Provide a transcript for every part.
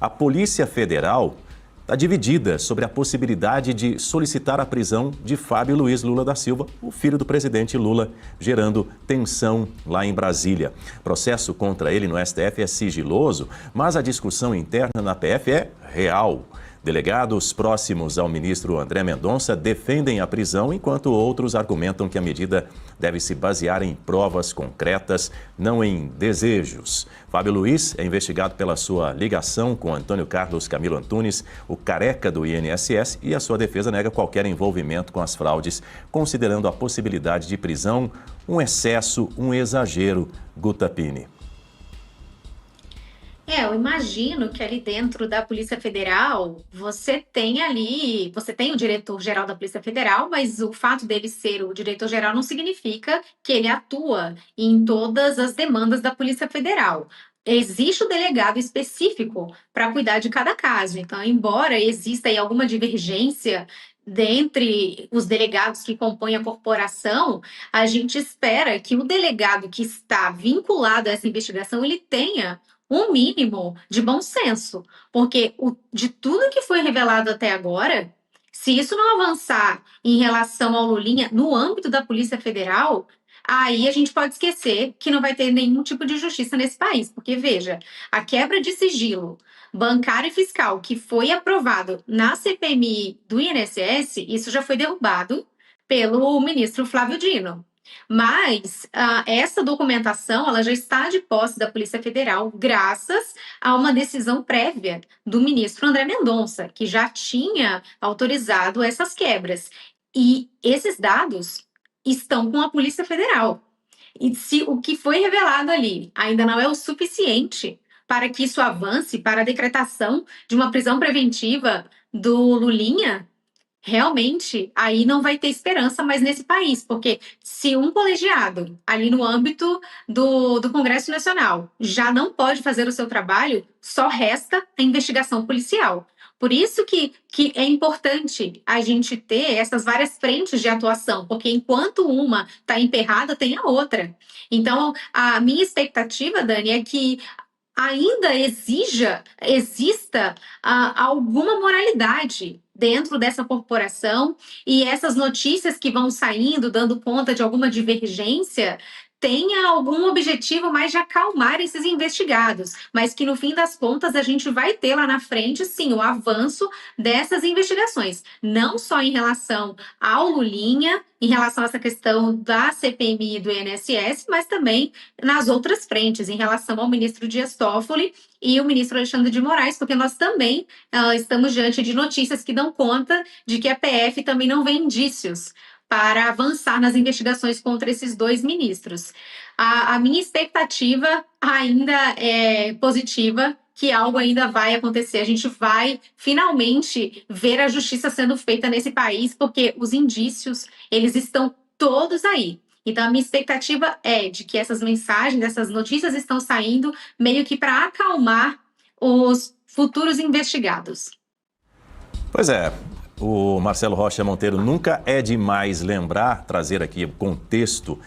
A Polícia Federal está dividida sobre a possibilidade de solicitar a prisão de Fábio Luiz Lula da Silva, o filho do presidente Lula, gerando tensão lá em Brasília. O processo contra ele no STF é sigiloso, mas a discussão interna na PF é real. Delegados próximos ao ministro André Mendonça defendem a prisão, enquanto outros argumentam que a medida deve se basear em provas concretas, não em desejos. Fábio Luiz é investigado pela sua ligação com Antônio Carlos Camilo Antunes, o careca do INSS, e a sua defesa nega qualquer envolvimento com as fraudes, considerando a possibilidade de prisão um excesso, um exagero. Guta Pini. Eu imagino que ali dentro da Polícia Federal, você tem o diretor-geral da Polícia Federal, mas o fato dele ser o diretor-geral não significa que ele atua em todas as demandas da Polícia Federal. Existe o delegado específico para cuidar de cada caso. Então, embora exista aí alguma divergência dentre os delegados que compõem a corporação, a gente espera que o delegado que está vinculado a essa investigação, ele tenha um mínimo de bom senso, porque de tudo que foi revelado até agora, se isso não avançar em relação ao Lulinha no âmbito da Polícia Federal, aí a gente pode esquecer que não vai ter nenhum tipo de justiça nesse país, porque veja, a quebra de sigilo bancário e fiscal que foi aprovado na CPMI do INSS, isso já foi derrubado pelo ministro Flávio Dino. Mas essa documentação ela já está de posse da Polícia Federal graças a uma decisão prévia do ministro André Mendonça, que já tinha autorizado essas quebras. E esses dados estão com a Polícia Federal. E se o que foi revelado ali ainda não é o suficiente para que isso avance para a decretação de uma prisão preventiva do Lulinha, realmente, aí não vai ter esperança mais nesse país, porque se um colegiado, ali no âmbito do Congresso Nacional, já não pode fazer o seu trabalho, só resta a investigação policial. Por isso que é importante a gente ter essas várias frentes de atuação, porque enquanto uma está emperrada, tem a outra. Então, a minha expectativa, Dani, é que ainda exista alguma moralidade dentro dessa corporação e essas notícias que vão saindo, dando conta de alguma divergência, tenha algum objetivo mais de acalmar esses investigados, mas que no fim das contas a gente vai ter lá na frente, sim, o avanço dessas investigações, não só em relação ao Lulinha, em relação a essa questão da CPMI e do INSS, mas também nas outras frentes, em relação ao ministro Dias Toffoli e o ministro Alexandre de Moraes, porque nós também estamos diante de notícias que dão conta de que a PF também não vê indícios para avançar nas investigações contra esses dois ministros. A minha expectativa ainda é positiva, que algo ainda vai acontecer. A gente vai finalmente ver a justiça sendo feita nesse país, porque os indícios, eles estão todos aí. Então, a minha expectativa é de que essas mensagens, essas notícias estão saindo meio que para acalmar os futuros investigados. Pois é. O Marcelo Rocha Monteiro, nunca é demais lembrar, trazer aqui o contexto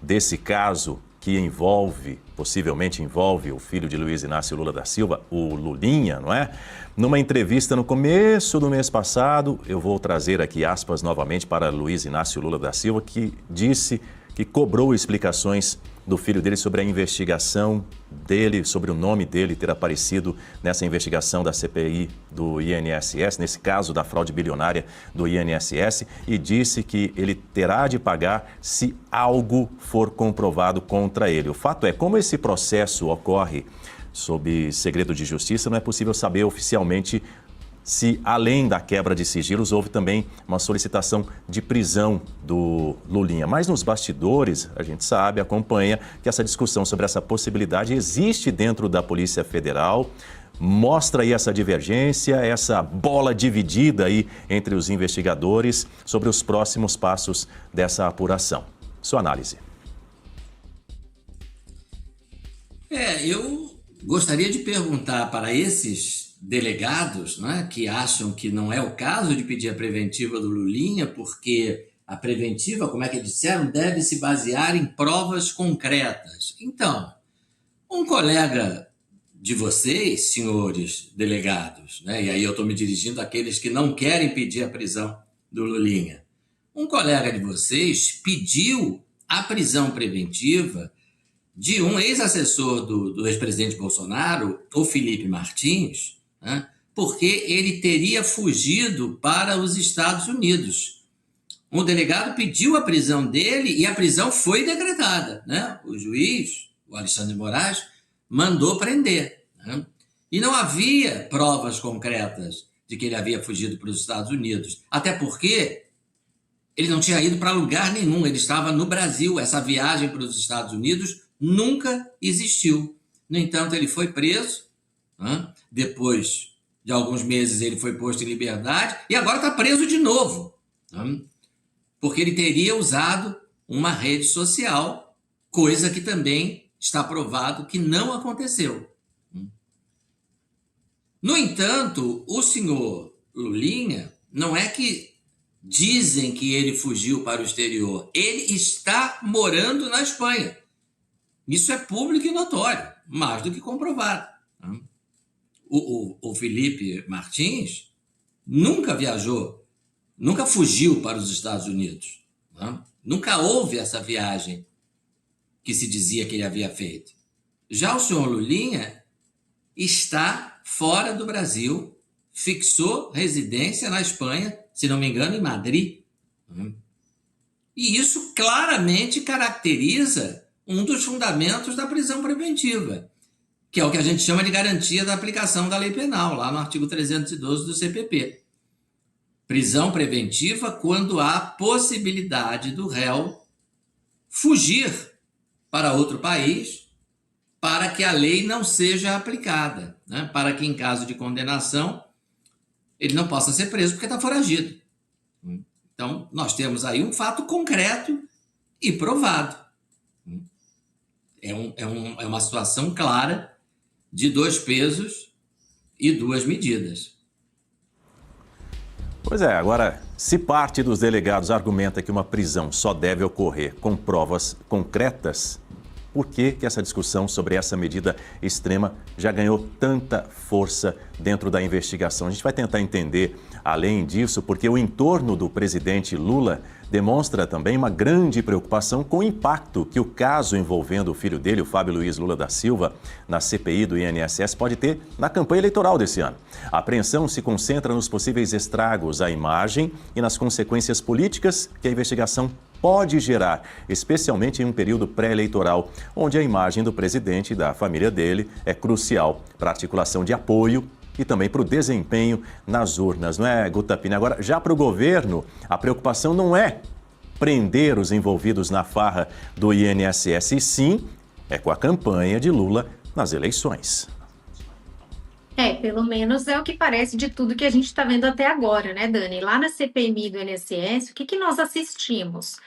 desse caso que possivelmente envolve o filho de Luiz Inácio Lula da Silva, o Lulinha, não é? Numa entrevista no começo do mês passado, eu vou trazer aqui aspas novamente para Luiz Inácio Lula da Silva, que disse que cobrou explicações do filho dele sobre a investigação dele, sobre o nome dele ter aparecido nessa investigação da CPI do INSS, nesse caso da fraude bilionária do INSS, e disse que ele terá de pagar se algo for comprovado contra ele. O fato é, como esse processo ocorre sob segredo de justiça, não é possível saber oficialmente se, além da quebra de sigilos, houve também uma solicitação de prisão do Lulinha. Mas nos bastidores, a gente sabe, acompanha que essa discussão sobre essa possibilidade existe dentro da Polícia Federal, mostra aí essa divergência, essa bola dividida aí entre os investigadores sobre os próximos passos dessa apuração. Sua análise. Eu gostaria de perguntar para esses delegados, né, que acham que não é o caso de pedir a preventiva do Lulinha, porque a preventiva, como é que eles disseram, deve se basear em provas concretas. Então, um colega de vocês, senhores delegados, né? E aí eu estou me dirigindo àqueles que não querem pedir a prisão do Lulinha. Um colega de vocês pediu a prisão preventiva de um ex-assessor do ex-presidente Bolsonaro, o Felipe Martins, né? Porque ele teria fugido para os Estados Unidos. Um delegado pediu a prisão dele e a prisão foi decretada, né? O juiz, o Alexandre de Moraes, mandou prender, né? E não havia provas concretas de que ele havia fugido para os Estados Unidos, até porque ele não tinha ido para lugar nenhum, ele estava no Brasil. Essa viagem para os Estados Unidos nunca existiu. No entanto, ele foi preso, né? Depois de alguns meses ele foi posto em liberdade e agora está preso de novo, né? Porque ele teria usado uma rede social, coisa que também está provado que não aconteceu. No entanto, o senhor Lulinha, não é que dizem que ele fugiu para o exterior, ele está morando na Espanha. Isso é público e notório, mais do que comprovado. O Felipe Martins nunca viajou, nunca fugiu para os Estados Unidos, né? Nunca houve essa viagem que se dizia que ele havia feito. Já o senhor Lulinha está fora do Brasil, fixou residência na Espanha, se não me engano, em Madrid. E isso claramente caracteriza um dos fundamentos da prisão preventiva, que é o que a gente chama de garantia da aplicação da lei penal, lá no artigo 312 do CPP. Prisão preventiva quando há possibilidade do réu fugir para outro país para que a lei não seja aplicada, né? Para que, em caso de condenação, ele não possa ser preso porque está foragido. Então, nós temos aí um fato concreto e provado. É uma situação clara de dois pesos e duas medidas. Pois é, agora, se parte dos delegados argumenta que uma prisão só deve ocorrer com provas concretas, por que essa discussão sobre essa medida extrema já ganhou tanta força dentro da investigação? A gente vai tentar entender, além disso, porque o entorno do presidente Lula demonstra também uma grande preocupação com o impacto que o caso envolvendo o filho dele, o Fábio Luiz Lula da Silva, na CPI do INSS, pode ter na campanha eleitoral desse ano. A apreensão se concentra nos possíveis estragos à imagem e nas consequências políticas que a investigação pode gerar, especialmente em um período pré-eleitoral, onde a imagem do presidente e da família dele é crucial para a articulação de apoio e também para o desempenho nas urnas, não é, Gutapini? Agora, já para o governo, a preocupação não é prender os envolvidos na farra do INSS, e sim é com a campanha de Lula nas eleições. Pelo menos é o que parece de tudo que a gente está vendo até agora, né, Dani? Lá na CPMI do INSS, o que nós assistimos?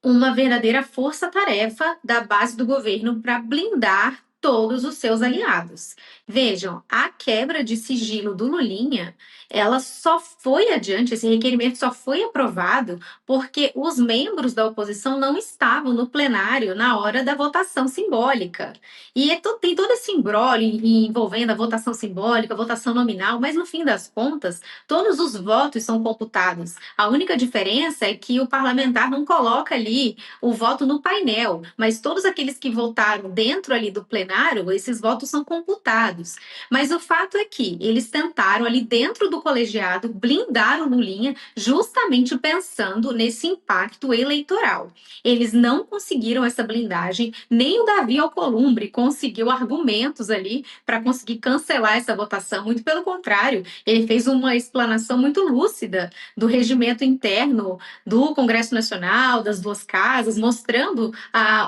Uma verdadeira força-tarefa da base do governo para blindar todos os seus aliados. Vejam, a quebra de sigilo do Lulinha, ela só foi adiante, esse requerimento só foi aprovado porque os membros da oposição não estavam no plenário na hora da votação simbólica. E tem todo esse imbróglio envolvendo a votação simbólica, a votação nominal, mas no fim das contas, todos os votos são computados. A única diferença é que o parlamentar não coloca ali o voto no painel, mas todos aqueles que votaram dentro ali do plenário, esses votos são computados. Mas o fato é que eles tentaram ali dentro do colegiado blindar o Lulinha justamente pensando nesse impacto eleitoral. Eles não conseguiram essa blindagem, nem o Davi Alcolumbre conseguiu argumentos ali para conseguir cancelar essa votação, muito pelo contrário, ele fez uma explanação muito lúcida do regimento interno do Congresso Nacional, das duas casas, mostrando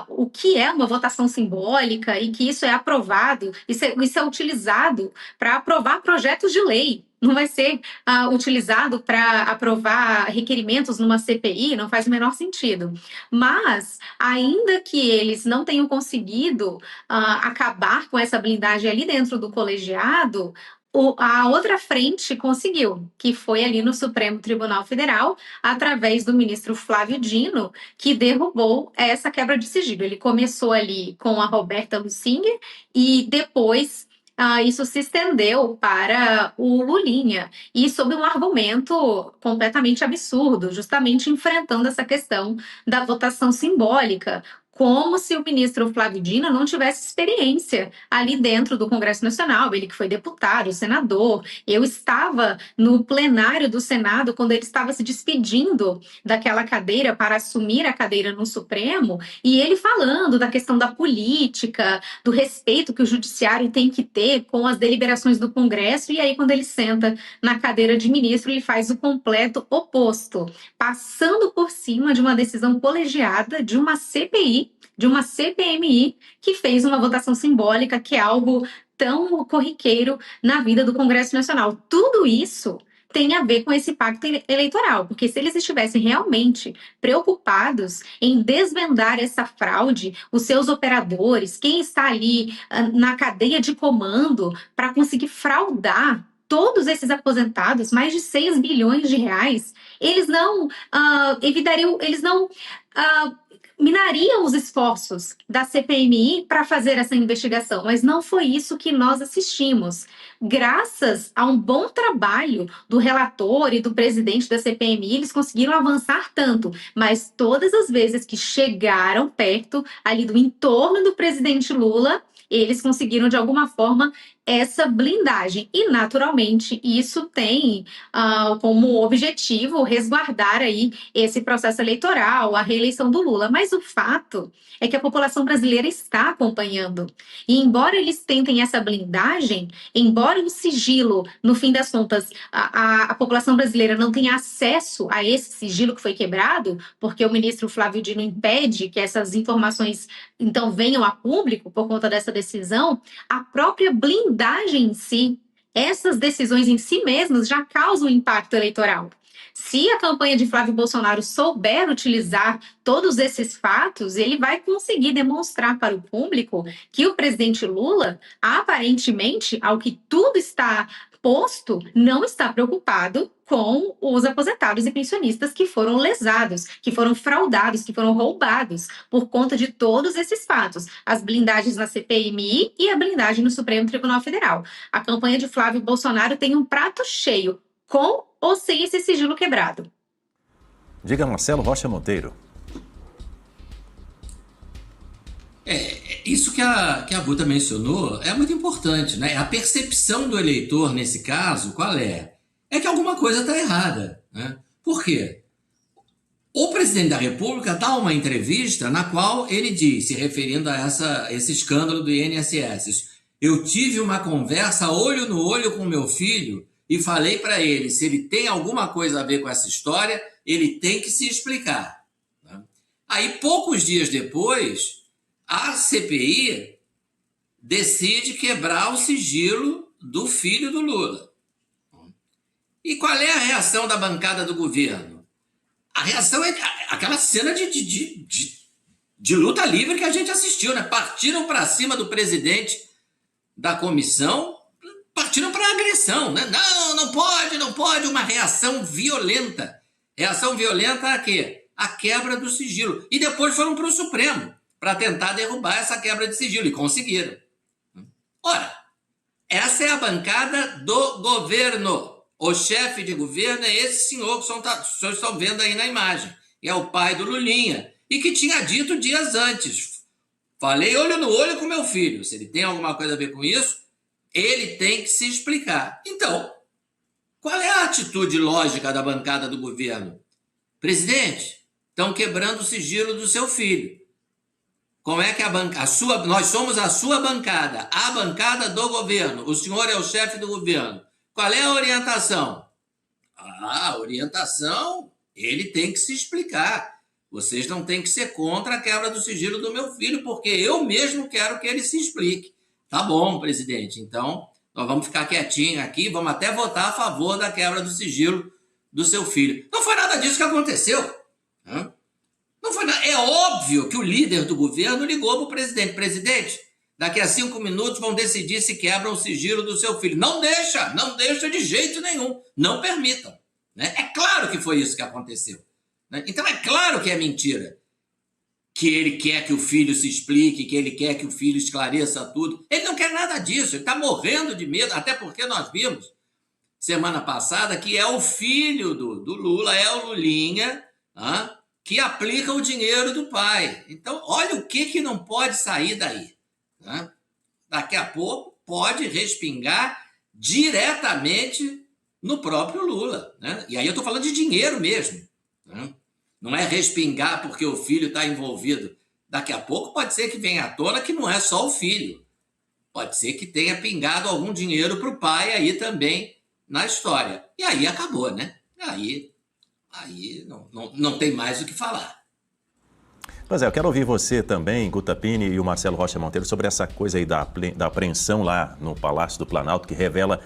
o que é uma votação simbólica e que isso é aprovado, isso é utilizado para aprovar projetos de lei. Não vai ser utilizado para aprovar requerimentos numa CPI, não faz o menor sentido. Mas, ainda que eles não tenham conseguido acabar com essa blindagem ali dentro do colegiado, a outra frente conseguiu, que foi ali no Supremo Tribunal Federal, através do ministro Flávio Dino, que derrubou essa quebra de sigilo. Ele começou ali com a Roberta Lussinger e depois isso se estendeu para o Lulinha, e sob um argumento completamente absurdo, justamente enfrentando essa questão da votação simbólica, como se o ministro Flávio Dino não tivesse experiência ali dentro do Congresso Nacional, ele que foi deputado, senador. Eu estava no plenário do Senado quando ele estava se despedindo daquela cadeira para assumir a cadeira no Supremo, e ele falando da questão da política, do respeito que o judiciário tem que ter com as deliberações do Congresso, e aí quando ele senta na cadeira de ministro, ele faz o completo oposto, passando por cima de uma decisão colegiada de uma CPI, de uma CPMI, que fez uma votação simbólica, que é algo tão corriqueiro na vida do Congresso Nacional. Tudo isso tem a ver com esse pacto eleitoral, porque se eles estivessem realmente preocupados em desvendar essa fraude, os seus operadores, quem está ali na cadeia de comando para conseguir fraudar todos esses aposentados, mais de 6 bilhões de reais, eles não evitariam, eles não minariam os esforços da CPMI para fazer essa investigação, mas não foi isso que nós assistimos. Graças a um bom trabalho do relator e do presidente da CPMI, eles conseguiram avançar tanto, mas todas as vezes que chegaram perto ali do entorno do presidente Lula, eles conseguiram de alguma forma essa blindagem. E, naturalmente, isso tem como objetivo resguardar aí esse processo eleitoral, a reeleição do Lula. Mas o fato é que a população brasileira está acompanhando. E, embora eles tentem essa blindagem, embora o sigilo, no fim das contas, a população brasileira não tenha acesso a esse sigilo que foi quebrado, porque o ministro Flávio Dino impede que essas informações, então, venham a público por conta dessa decisão, a própria blindagem em si, essas decisões em si mesmas já causam impacto eleitoral. Se a campanha de Flávio Bolsonaro souber utilizar todos esses fatos, ele vai conseguir demonstrar para o público que o presidente Lula, aparentemente, ao que tudo está posto, não está preocupado com os aposentados e pensionistas que foram lesados, que foram fraudados, que foram roubados por conta de todos esses fatos. As blindagens na CPMI e a blindagem no Supremo Tribunal Federal. A campanha de Flávio Bolsonaro tem um prato cheio, com ou sem esse sigilo quebrado. Diga, Marcelo Rocha Monteiro. Isso que a Guta mencionou é muito importante, né? A percepção do eleitor nesse caso, qual é? É que alguma coisa está errada, né? Por quê? O presidente da República dá uma entrevista na qual ele diz, se referindo a esse escândalo do INSS, eu tive uma conversa olho no olho com meu filho e falei para ele, se ele tem alguma coisa a ver com essa história, ele tem que se explicar. Né? Aí, poucos dias depois, a CPI decide quebrar o sigilo do filho do Lula. E qual é a reação da bancada do governo? A reação é aquela cena de luta livre que a gente assistiu, né? Partiram para cima do presidente da comissão, partiram para agressão, né? Não pode, uma reação violenta. Reação violenta a quê? A quebra do sigilo. E depois foram para o Supremo para tentar derrubar essa quebra de sigilo, e conseguiram. Ora, essa é a bancada do governo. O chefe de governo é esse senhor que os senhores estão vendo aí na imagem. É o pai do Lulinha. E que tinha dito dias antes. Falei olho no olho com meu filho. Se ele tem alguma coisa a ver com isso, ele tem que se explicar. Então, qual é a atitude lógica da bancada do governo? Presidente, estão quebrando o sigilo do seu filho. Como é que nós somos a sua bancada, a bancada do governo. O senhor é o chefe do governo. Qual é a orientação? A orientação, ele tem que se explicar. Vocês não têm que ser contra a quebra do sigilo do meu filho, porque eu mesmo quero que ele se explique. Tá bom, presidente. Então, nós vamos ficar quietinho aqui, vamos até votar a favor da quebra do sigilo do seu filho. Não foi nada disso que aconteceu. Não foi nada. É óbvio que o líder do governo ligou para o presidente. Presidente, daqui a 5 minutos vão decidir se quebram o sigilo do seu filho. Não deixa de jeito nenhum. Não permitam. Né? É claro que foi isso que aconteceu. Né? Então é claro que é mentira. que ele quer que o filho se explique, que ele quer que o filho esclareça tudo. Ele não quer nada disso, ele está morrendo de medo, até porque nós vimos semana passada que é o filho do Lula, é o Lulinha, que aplica o dinheiro do pai. Então, olha o que não pode sair daí. Daqui a pouco pode respingar diretamente no próprio Lula. E aí eu estou falando de dinheiro mesmo. Não é respingar porque o filho está envolvido. Daqui a pouco pode ser que venha à tona que não é só o filho. Pode ser que tenha pingado algum dinheiro para o pai aí também na história. E aí acabou, né? Aí não tem mais o que falar. Pois é, eu quero ouvir você também, Guta Pinney e o Marcelo Rocha Monteiro, sobre essa coisa aí da apreensão lá no Palácio do Planalto, que revela,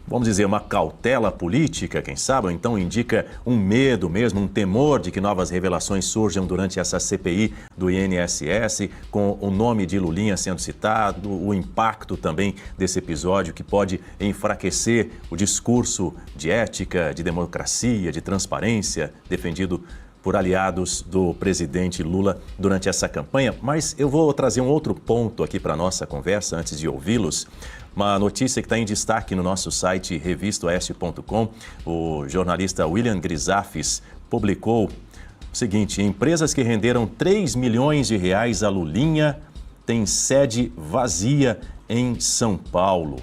vamos dizer, uma cautela política, quem sabe, ou então indica um medo mesmo, um temor de que novas revelações surjam durante essa CPI do INSS, com o nome de Lulinha sendo citado, o impacto também desse episódio que pode enfraquecer o discurso de ética, de democracia, de transparência defendido por aliados do presidente Lula durante essa campanha. Mas eu vou trazer um outro ponto aqui para a nossa conversa antes de ouvi-los. Uma notícia que está em destaque no nosso site revistaoeste.com. O jornalista William Grisafes publicou o seguinte: empresas que renderam 3 milhões de reais a Lulinha têm sede vazia em São Paulo.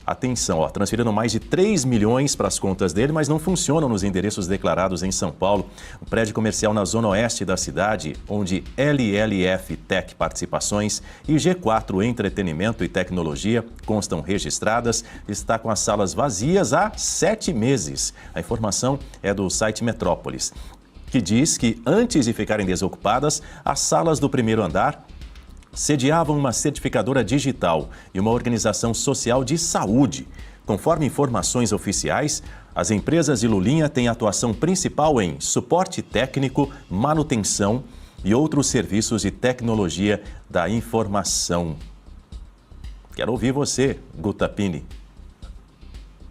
Atenção, transferiram mais de 3 milhões para as contas dele, mas não funcionam nos endereços declarados em São Paulo. O prédio comercial na zona oeste da cidade, onde LLF Tech Participações e G4 Entretenimento e Tecnologia constam registradas, está com as salas vazias há 7 meses. A informação é do site Metrópolis, que diz que antes de ficarem desocupadas, as salas do primeiro andar sediavam uma certificadora digital e uma organização social de saúde. Conforme informações oficiais, as empresas de Lulinha têm atuação principal em suporte técnico, manutenção e outros serviços de tecnologia da informação. Quero ouvir você, Guta Pinney.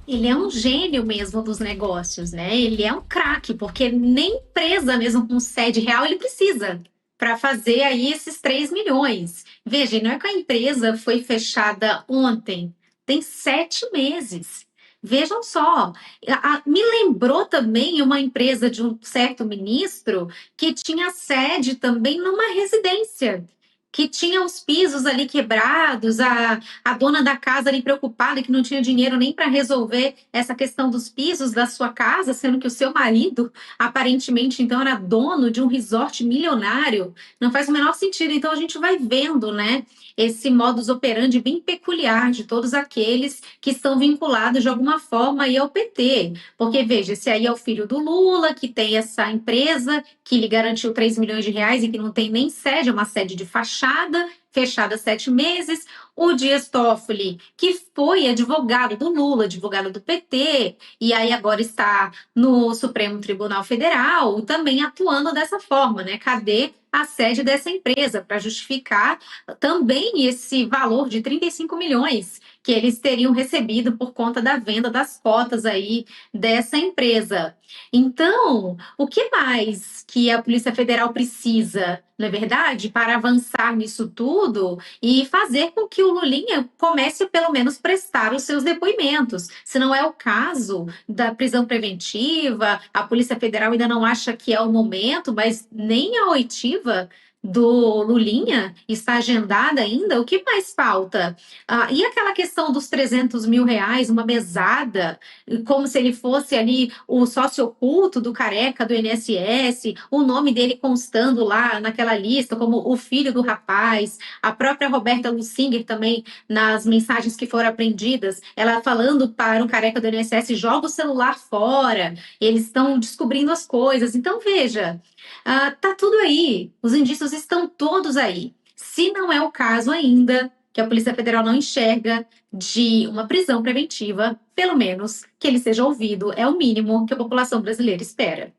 Ele é um gênio mesmo dos negócios, né? Ele é um craque, porque nem empresa mesmo com sede real ele precisa para fazer aí esses 3 milhões. Veja, não é que a empresa foi fechada ontem, tem 7 meses. Vejam só, me lembrou também uma empresa de um certo ministro que tinha sede também numa residência, que tinha os pisos ali quebrados, a dona da casa ali preocupada que não tinha dinheiro nem para resolver essa questão dos pisos da sua casa, sendo que o seu marido, aparentemente, então, era dono de um resort milionário. Não faz o menor sentido. Então, a gente vai vendo, né, esse modus operandi bem peculiar de todos aqueles que estão vinculados de alguma forma aí ao PT. Porque, veja, esse aí é o filho do Lula, que tem essa empresa que lhe garantiu 3 milhões de reais e que não tem nem sede, é uma sede de fechada há 7 meses. O Dias Toffoli, que foi advogado do Lula, advogado do PT, e aí agora está no Supremo Tribunal Federal, também atuando dessa forma, né? Cadê a sede dessa empresa para justificar também esse valor de 35 milhões que eles teriam recebido por conta da venda das cotas aí dessa empresa? Então, o que mais que a Polícia Federal precisa, não é verdade, para avançar nisso tudo e fazer com que o Lulinha comece a, pelo menos, prestar os seus depoimentos? Se não é o caso da prisão preventiva, a Polícia Federal ainda não acha que é o momento, mas nem a oitiva do Lulinha está agendada ainda. O que mais falta? E aquela questão dos 300 mil reais, uma mesada, como se ele fosse ali o sócio oculto do careca do INSS, o nome dele constando lá naquela lista como o filho do rapaz, a própria Roberta Lussinger também, nas mensagens que foram apreendidas, ela falando para o careca do INSS, joga o celular fora, eles estão descobrindo as coisas. Então, veja, tá tudo aí, os indícios estão todos aí. Se não é o caso ainda, que a Polícia Federal não enxerga de uma prisão preventiva, pelo menos que ele seja ouvido, é o mínimo que a população brasileira espera.